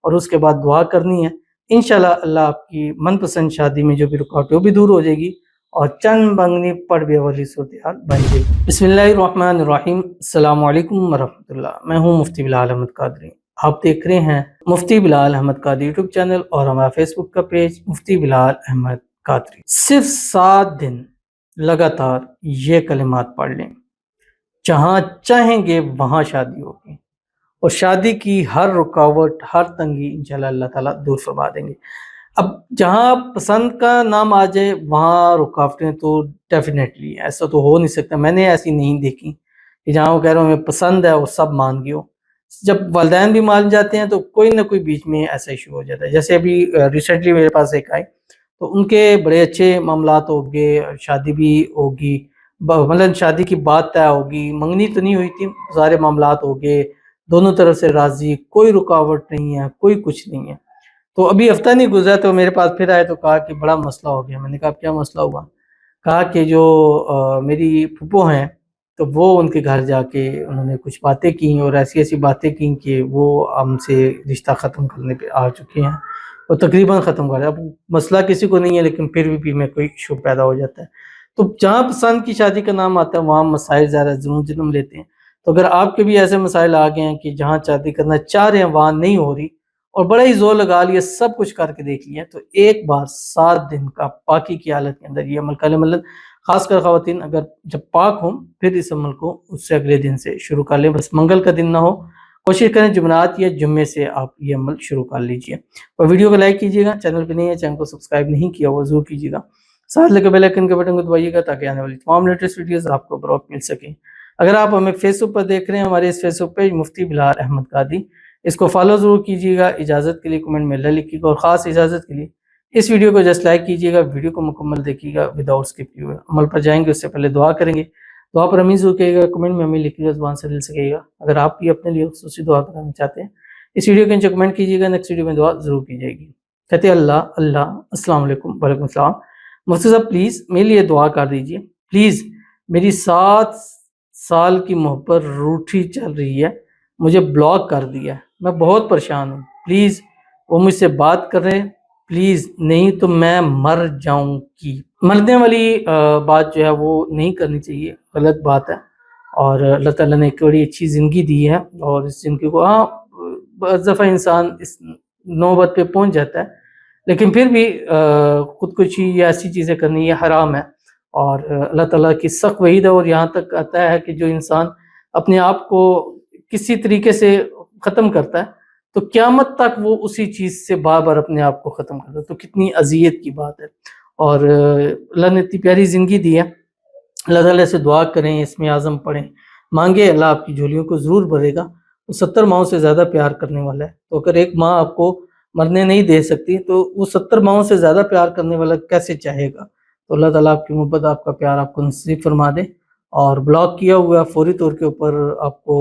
اور اس کے بعد دعا کرنی ہے، انشاءاللہ اللہ آپ کی من پسند شادی میں جو بھی رکاوٹ ہے وہ بھی دور ہو جائے گی اور چند بنگنی پڑ بھی والی صورتحال بن جائے گی۔ بسم اللہ الرحمن الرحیم، السلام علیکم ورحمۃ اللہ۔ میں ہوں مفتی بلال احمد قادری، آپ دیکھ رہے ہیں مفتی بلال احمد قادری یوٹیوب چینل اور ہمارا فیس بک کا پیج مفتی بلال احمد قادری۔ صرف 7 دن لگاتار یہ کلمات پڑھ لیں، جہاں چاہیں گے وہاں شادی ہوگی، اور شادی کی ہر رکاوٹ، ہر تنگی انشاءاللہ اللہ تعالیٰ دور فرما دیں گے۔ اب جہاں پسند کا نام آ جائے وہاں رکاوٹیں تو ڈیفینیٹلی، ایسا تو ہو نہیں سکتا، میں نے ایسی نہیں دیکھی کہ جہاں وہ کہہ رہا ہوں ہمیں پسند ہے وہ سب مان گئے ہو۔ جب والدین بھی مان جاتے ہیں تو کوئی نہ کوئی بیچ میں ایسا ایشو ہو جاتا ہے۔ جیسے ابھی ریسنٹلی میرے پاس ایک آئی تو ان کے بڑے اچھے معاملات ہو گئے، شادی بھی ہوگی، مطلب شادی کی بات طے ہوگی، منگنی تو نہیں ہوئی تھی، سارے معاملات ہو گئے، دونوں طرف سے راضی، کوئی رکاوٹ نہیں ہے، کوئی کچھ نہیں ہے۔ تو ابھی ہفتہ نہیں گزرا تو میرے پاس پھر آئے تو کہا کہ بڑا مسئلہ ہو گیا۔ میں نے کہا کیا مسئلہ ہوا؟ کہا کہ جو میری پھپھو ہیں تو وہ ان کے گھر جا کے انہوں نے کچھ باتیں کی اور ایسی ایسی باتیں کی کہ وہ ہم سے رشتہ ختم کرنے پہ آ چکے ہیں، وہ تقریباً ختم کر رہے ہیں۔ اب مسئلہ کسی کو نہیں ہے لیکن پھر بھی میں کوئی ایشو پیدا ہو جاتا ہے۔ تو جہاں پسند کی شادی کا نام آتا ہے وہاں مسائل زیادہ ضرور جنم لیتے ہیں۔ تو اگر آپ کے بھی ایسے مسائل آ گئے ہیں کہ جہاں شادی کرنا چاہ رہے ہیں وہاں نہیں ہو رہی اور بڑا ہی زور لگا لیا، سب کچھ کر کے دیکھ لیا، تو ایک بار 7 دن کا پاکی کی حالت کے اندر یہ عمل کر لیں۔ مطلب خاص کر خواتین اگر جب پاک ہوں پھر اس عمل کو اس سے اگلے دن سے شروع کر لیں، بس منگل کا دن نہ ہو، کوشش کریں جمعرات یا جمعے سے آپ یہ عمل شروع کر لیجئے۔ اور ویڈیو کو لائک کیجیے گا، چینل پہ نہیں ہے چینل کو سبسکرائب نہیں کیا وہ ضرور کیجیے گا، ساتھ لگے بیل آئیکن کے بٹن کو دبائیے گا تاکہ آنے والی تمام لیٹسٹ ویڈیوز آپ کو بروقت مل سکیں۔ اگر آپ ہمیں فیس بک پر دیکھ رہے ہیں، ہمارے اس فیس بک پیج مفتی بلال احمد قادری، اس کو فالو ضرور کیجیے گا، اجازت کے لیے کمنٹ میں اللہ لکھیے گا، اور خاص اجازت کے لیے اس ویڈیو کو جسٹ لائک کیجیے گا، ویڈیو کو مکمل دیکھیے گا وداؤٹ اسکپ کیے ہوئے۔ عمل پر جائیں گے اس سے پہلے دعا کریں گے، دعا پر امین ضرور کہیے گا، کمنٹ میں امین لکھیے گا، زبان سے دل سے کہیے گا۔ اگر آپ بھی اپنے لیے خصوصی دعا کرانا چاہتے ہیں اس ویڈیو کے نیچے کمنٹ کیجیے گا، نیکسٹ ویڈیو میں دعا ضرور کی جائے گی۔ کہتے ہیں اللہ السلام علیکم وعلیکم السلام، مفتی صاحب پلیز میرے لیے دعا کر دیجیے، پلیز میری 7 سال کی محبت روٹھی چل رہی ہے، مجھے بلاک کر دیا ہے، میں بہت پریشان ہوں، پلیز وہ مجھ سے بات کریں پلیز، نہیں تو میں مر جاؤں گی۔ مرنے والی بات جو ہے وہ نہیں کرنی چاہیے، غلط بات ہے، اور اللہ تعالیٰ نے ایک بڑی اچھی زندگی دی ہے، اور اس زندگی کو بعض دفعہ انسان اس نوبت پہ پہنچ جاتا ہے، لیکن پھر بھی خودکشی یا ایسی چیزیں کرنی یہ حرام ہے، اور اللہ تعالیٰ کی سخت وعید ہے، اور یہاں تک آتا ہے کہ جو انسان اپنے آپ کو کسی طریقے سے ختم کرتا ہے تو قیامت تک وہ اسی چیز سے بار بار اپنے آپ کو ختم کرتا ہے، تو کتنی اذیت کی بات ہے۔ اور اللہ نے اتنی پیاری زندگی دی ہے، اللہ تعالیٰ سے دعا کریں، اسم اعظم پڑھیں، مانگے، اللہ آپ کی جھولیوں کو ضرور بھرے گا۔ وہ 70 ماؤں سے زیادہ پیار کرنے والا ہے، تو اگر ایک ماں آپ کو مرنے نہیں دے سکتی تو وہ 70 ماؤں سے زیادہ پیار کرنے والا کیسے چاہے گا؟ تو اللہ تعالیٰ آپ کی محبت، آپ کا پیار آپ کو نصیب فرما دے، اور بلاک کیا ہوا فوری طور کے اوپر آپ کو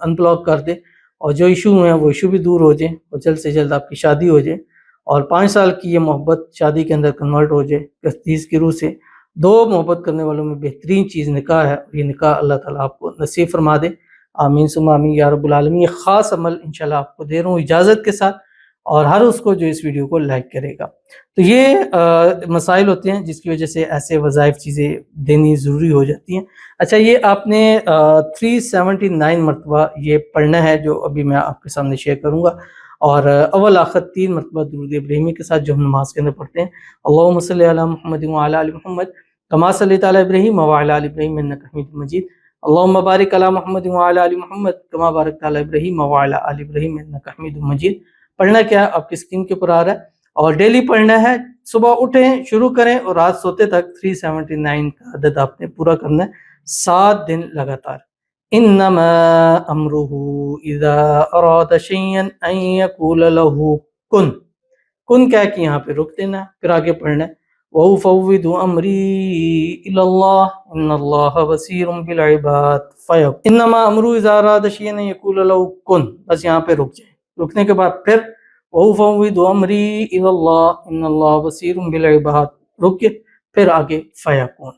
ان بلاک کر دے، اور جو ایشو ہیں وہ ایشو بھی دور ہو جائیں، اور جلد سے جلد آپ کی شادی ہو جائے، اور 5 سال کی یہ محبت شادی کے اندر کنورٹ ہو جائے حدیث کی روح سے۔ 2 محبت کرنے والوں میں بہترین چیز نکاح ہے، اور یہ نکاح اللہ تعالیٰ آپ کو نصیب فرما دے، آمین ثم آمین یا رب العالمین۔ یہ خاص عمل انشاءاللہ آپ کو دے رہا ہوں اجازت کے ساتھ، اور ہر اس کو جو اس ویڈیو کو لائک کرے گا۔ تو یہ مسائل ہوتے ہیں جس کی وجہ سے ایسے وظائف چیزیں دینی ضروری ہو جاتی ہیں۔ اچھا، یہ آپ نے 379 مرتبہ یہ پڑھنا ہے جو ابھی میں آپ کے سامنے شیئر کروں گا، اور اول آخر 3 مرتبہ درود ابراہیمی کے ساتھ جو ہم نماز کے اندر پڑھتے ہیں، اللہم صلی علی محمد وعلی آل محمد کما صلیت علی ابراہیم وعلی آل ابراہیم انک حمید مجید، اللہم بارک علی محمد وعلی آل محمد کما بارکت علی ابراہیم وعلی آل ابراہیم انک حمید مجید۔ پڑھنا کیا ہے آپ کی اسکرین کے اوپر آ رہا ہے، اور ڈیلی پڑھنا ہے، صبح اٹھیں شروع کریں اور رات سوتے تک 379 کا عدد آپ نے پورا کرنا ہے 7 دن لگاتار۔ انما امرہ اذا اراد شیئا ان یقول له کن، کن کہہ کے یہاں پہ رک دینا ہے، پھر آگے پڑھنا ہے وَأُفَوِّضُ أَمْرِي إِلَى اللَّهِ إِنَّ اللَّهَ بَصِيرٌ بِالْعِبَادِ فَيَقُولُ انما امرہ اذا اراد شیئا ان یقول له کن، بس یہاں پہ رک جائیں، رکنے کے بعد پھر وَأُفَوِّضُ أَمْرِي إِلَى اللَّهِ إِنَّ اللَّهَ بَصِيرٌ بِالْعِبَادِ، رک کے پھر آگے فَيَقُولُ۔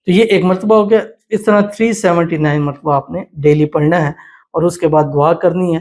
تو یہ ایک مرتبہ ہو گیا، اس طرح 379 مرتبہ آپ نے ڈیلی پڑھنا ہے، اور اس کے بعد دعا کرنی ہے،